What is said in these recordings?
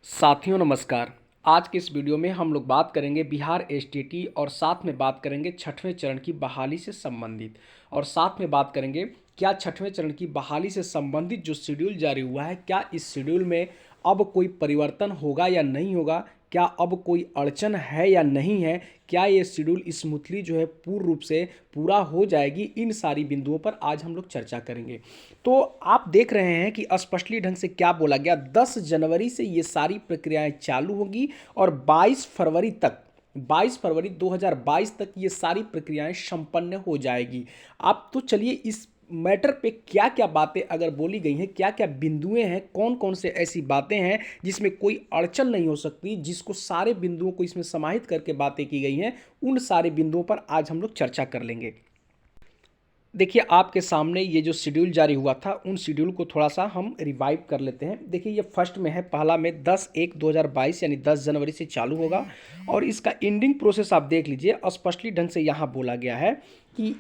साथियों नमस्कार। आज के इस वीडियो में हम लोग बात करेंगे बिहार एसटीटी और साथ में बात करेंगे छठवें चरण की बहाली से संबंधित और साथ में बात करेंगे क्या छठवें चरण की बहाली से संबंधित जो शेड्यूल जारी हुआ है क्या इस शेड्यूल में अब कोई परिवर्तन होगा या नहीं होगा, क्या अब कोई अड़चन है या नहीं है, क्या ये शेड्यूल स्मूथली जो है पूर्ण रूप से पूरा हो जाएगी। इन सारी बिंदुओं पर आज हम लोग चर्चा करेंगे। तो आप देख रहे हैं कि स्पष्टली ढंग से क्या बोला गया, 10 जनवरी से ये सारी प्रक्रियाएं चालू होगी और 22 फरवरी 2022 तक ये सारी प्रक्रियाएं संपन्न हो जाएगी। आप तो चलिए इस मैटर पे क्या क्या बातें अगर बोली गई हैं, क्या क्या बिंदुएं हैं, कौन कौन से ऐसी बातें हैं जिसमें कोई अड़चन नहीं हो सकती, जिसको सारे बिंदुओं को इसमें समाहित करके बातें की गई हैं, उन सारे बिंदुओं पर आज हम लोग चर्चा कर लेंगे। देखिए आपके सामने ये जो शेड्यूल जारी हुआ था उन शेड्यूल को थोड़ा सा हम रिवाइव कर लेते हैं। देखिए ये फर्स्ट में है, पहला में 10/1/2022 यानी 10 जनवरी से चालू होगा और इसका एंडिंग प्रोसेस आप देख लीजिए। स्पष्टली ढंग से यहाँ बोला गया है कि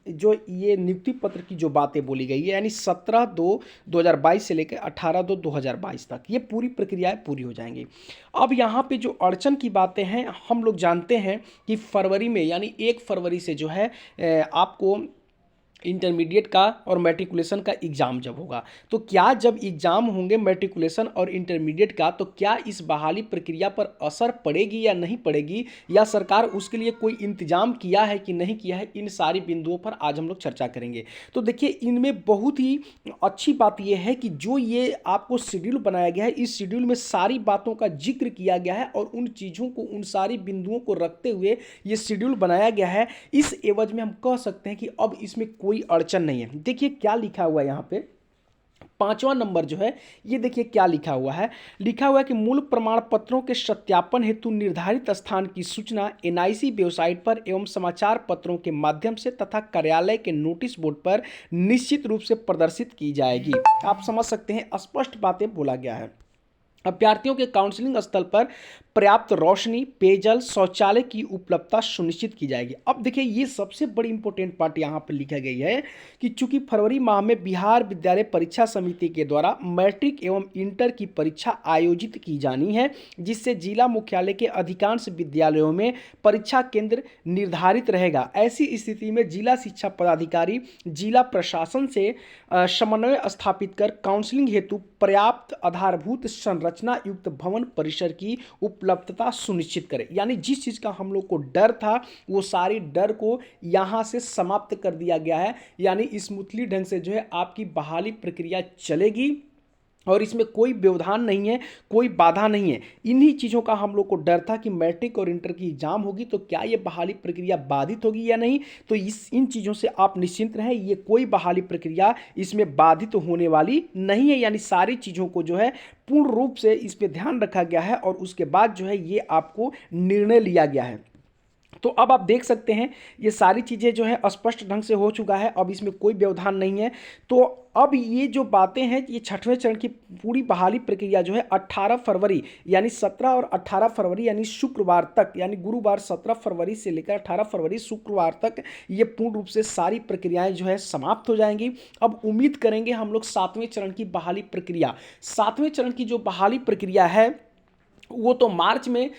जो ये नियुक्ति पत्र की जो बातें बोली गई है यानी 17/2/2022 से लेकर 18/2/2022 तक ये पूरी प्रक्रियाएं पूरी हो जाएंगी। अब यहाँ पे जो अड़चन की बातें हैं हम लोग जानते हैं कि फरवरी में यानी 1 फरवरी से जो है आपको इंटरमीडिएट का और मैट्रिकुलेशन का एग्ज़ाम जब होगा, तो क्या जब एग्ज़ाम होंगे मैट्रिकुलेशन और इंटरमीडिएट का, तो क्या इस बहाली प्रक्रिया पर असर पड़ेगी या नहीं पड़ेगी, या सरकार उसके लिए कोई इंतजाम किया है कि नहीं किया है, इन सारी बिंदुओं पर आज हम लोग चर्चा करेंगे। तो देखिए इनमें बहुत ही अच्छी बात यह है कि जो ये आपको शेड्यूल बनाया गया है, इस शेड्यूल में सारी बातों का जिक्र किया गया है और उन चीज़ों को, उन सारी बिंदुओं को रखते हुए ये शेड्यूल बनाया गया है। इस एवज में हम कह सकते हैं कि अब इसमें कोई अड़चन नहीं है। देखिए क्या लिखा हुआ है यहाँ पे, 5वां नंबर जो है ये देखिए क्या लिखा हुआ है। लिखा हुआ है कि मूल प्रमाण पत्रों के सत्यापन हेतु निर्धारित स्थान की सूचना एनआईसी वेबसाइट पर एवं समाचार पत्रों के माध्यम से तथा कार्यालय के नोटिस बोर्ड पर निश्चित रूप से प्रदर्शित की जाएगी। आप समझ सकते हैं स्पष्ट बातें बोला गया है। अभ्यर्थियों के काउंसलिंग स्थल पर पर्याप्त रोशनी, पेयजल, शौचालय की उपलब्धता सुनिश्चित की जाएगी। अब देखिए ये सबसे बड़ी इंपॉर्टेंट पार्ट यहाँ पर लिखा गई है कि चूंकि फरवरी माह में बिहार विद्यालय परीक्षा समिति के द्वारा मैट्रिक एवं इंटर की परीक्षा आयोजित की जानी है, जिससे जिला मुख्यालय के अधिकांश विद्यालयों में परीक्षा केंद्र निर्धारित रहेगा। ऐसी स्थिति में जिला शिक्षा पदाधिकारी जिला प्रशासन से समन्वय स्थापित कर काउंसलिंग हेतु पर्याप्त आधारभूत संरचना युक्त भवन परिसर की उपलब्धता सुनिश्चित करें। यानी जिस चीज़ का हम लोग को डर था वो सारी डर को यहाँ से समाप्त कर दिया गया है। यानी स्मूथली ढंग से जो है आपकी बहाली प्रक्रिया चलेगी और इसमें कोई व्यवधान नहीं है, कोई बाधा नहीं है। इन्हीं चीज़ों का हम लोग को डर था कि मैट्रिक और इंटर की एग्जाम होगी तो क्या ये बहाली प्रक्रिया बाधित होगी या नहीं, तो इन चीज़ों से आप निश्चिंत रहें, ये कोई बहाली प्रक्रिया इसमें बाधित होने वाली नहीं है। यानी सारी चीज़ों को जो है पूर्ण रूप से इस पर ध्यान रखा गया है और उसके बाद जो है ये आपको निर्णय लिया गया है। तो अब आप देख सकते हैं ये सारी चीज़ें जो है स्पष्ट ढंग से हो चुका है, अब इसमें कोई व्यवधान नहीं है। तो अब ये जो बातें हैं, ये छठवें चरण की पूरी बहाली प्रक्रिया जो है 18 फरवरी यानी 17 और 18 फरवरी यानी शुक्रवार तक, यानी गुरुवार 17 फरवरी से लेकर 18 फरवरी शुक्रवार तक ये पूर्ण रूप से सारी प्रक्रियाएं जो है समाप्त हो जाएंगी। अब उम्मीद करेंगे हम लोग 7वें चरण की बहाली प्रक्रिया, 7वें चरण की जो बहाली प्रक्रिया है वो तो मार्च में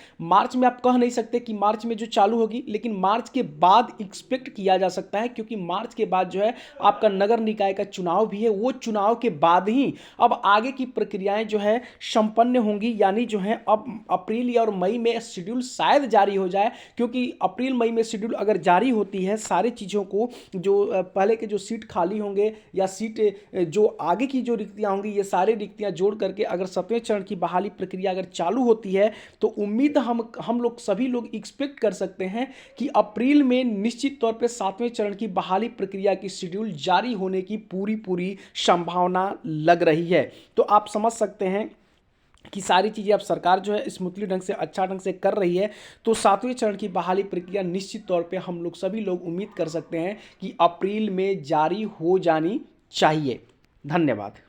आप कह नहीं सकते कि मार्च में जो चालू होगी, लेकिन मार्च के बाद एक्सपेक्ट किया जा सकता है, क्योंकि मार्च के बाद जो है आपका नगर निकाय का चुनाव भी है। वो चुनाव के बाद ही अब आगे की प्रक्रियाएं जो है संपन्न होंगी। यानी जो है अब अप्रैल या और मई में शेड्यूल शायद जारी हो जाए, क्योंकि अप्रैल मई में शेड्यूल अगर जारी होती है सारी चीज़ों को, जो पहले के जो सीट खाली होंगे या सीट जो आगे की जो रिक्तियाँ होंगी, ये सारी रिक्तियाँ जोड़ करके अगर 7वें चरण की बहाली प्रक्रिया अगर चालू होती है तो उम्मीद हम लोग सभी लोग एक्सपेक्ट कर सकते हैं कि अप्रैल में निश्चित तौर पे 7वें चरण की बहाली प्रक्रिया की शेड्यूल जारी होने की पूरी संभावना लग रही है। तो आप समझ सकते हैं कि सारी चीज़ें अब सरकार जो है स्मूथली ढंग से, अच्छा ढंग से कर रही है। तो 7वें चरण की बहाली प्रक्रिया निश्चित तौर पे हम लोग सभी लोग उम्मीद कर सकते हैं कि अप्रैल में जारी हो जानी चाहिए। धन्यवाद।